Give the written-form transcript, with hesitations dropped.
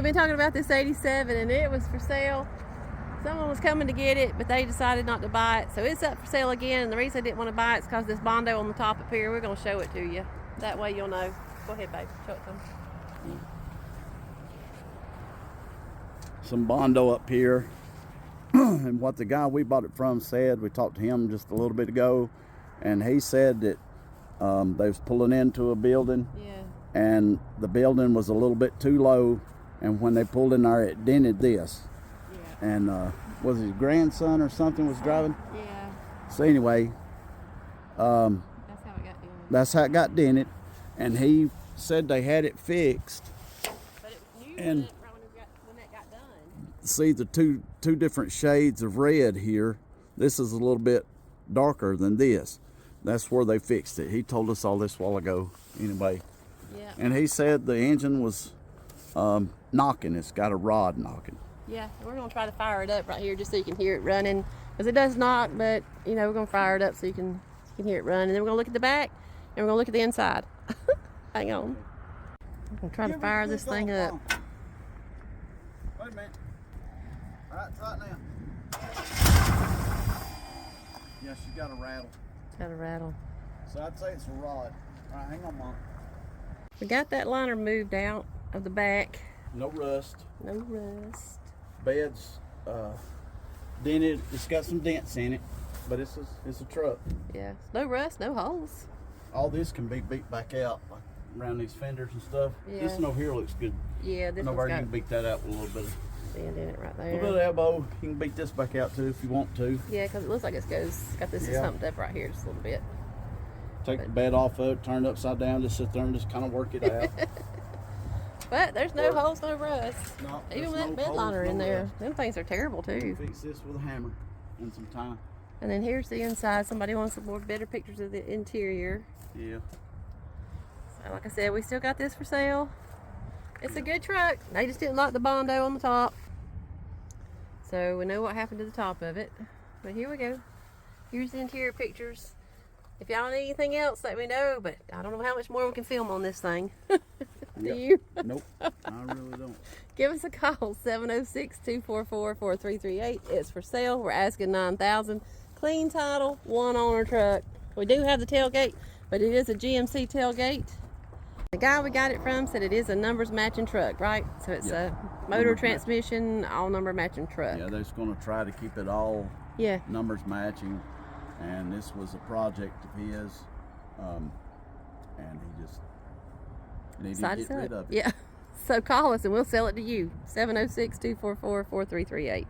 we've been talking about this 87 and it was for sale. Someone was coming to get it, but they decided not to buy it. So it's up for sale again. And the reason I didn't want to buy it is because this Bondo on the top up here, we're going to show it to you. That way you'll know. Go ahead, babe. Show it to them. Some Bondo up here. And what the guy we bought it from said, we talked to him just a little bit ago, and he said that they was pulling into a building. Yeah. And the building was a little bit too low, and when they pulled in there, it dented this. Yeah. And was his grandson or something was driving? Yeah. So anyway, that's how it got dented. And he said they had it fixed. But it was new and when that got done. See the two different shades of red here. This is a little bit darker than this. That's where they fixed it. He told us all this a while ago anyway. Yeah. And he said the engine was knocking. It's got a rod knocking. Yeah, we're going to try to fire it up right here just so you can hear it running. Because it does knock, but, you know, we're going to fire it up so you can hear it run. And then we're going to look at the back, and we're going to look at the inside. Hang on. I'm going to try to fire this thing up. Wait a minute. All right, try it now. Yeah, she's got a rattle. It's got a rattle. So I'd say it's a rod. All right, hang on, Mom. We got that liner moved out of the back. No rust. No rust. Bed's dented. It's got some dents in it, but it's a truck. Yeah, no rust, no holes. All this can be beat back out, like around these fenders and stuff. Yeah. This one over here looks good. Yeah, this one's you got can beat that out with a little bit of bend in it right there. A little bit of elbow. You can beat this back out too if you want to. Yeah, because it looks like it's got this humped up right here just a little bit. Take the bed off of it, turn it upside down, just sit there and just kind of work it out. But there's no holes, no rust. No, even with that bed liner in there. Them things are terrible too. Fix this with a hammer and some time. And then here's the inside. Somebody wants some more better pictures of the interior. Yeah. So like I said, we still got this for sale. It's a good truck. They just didn't like the Bondo on the top. So we know what happened to the top of it. But here we go. Here's the interior pictures. If y'all need anything else, let me know. But I don't know how much more we can film on this thing. Do you? Nope, I really don't. Give us a call, 706-244-4338. It's for sale. We're asking $9,000. Clean title, one owner truck. We do have the tailgate, but it is a GMC tailgate. The guy we got it from said it is a numbers matching truck, right? So it's a motor, transmission, all number matching truck. Yeah, they're just going to try to keep it all numbers matching. And this was a project of his, and he just needed to get rid of it. Yeah. So call us and we'll sell it to you. 706-244-4338.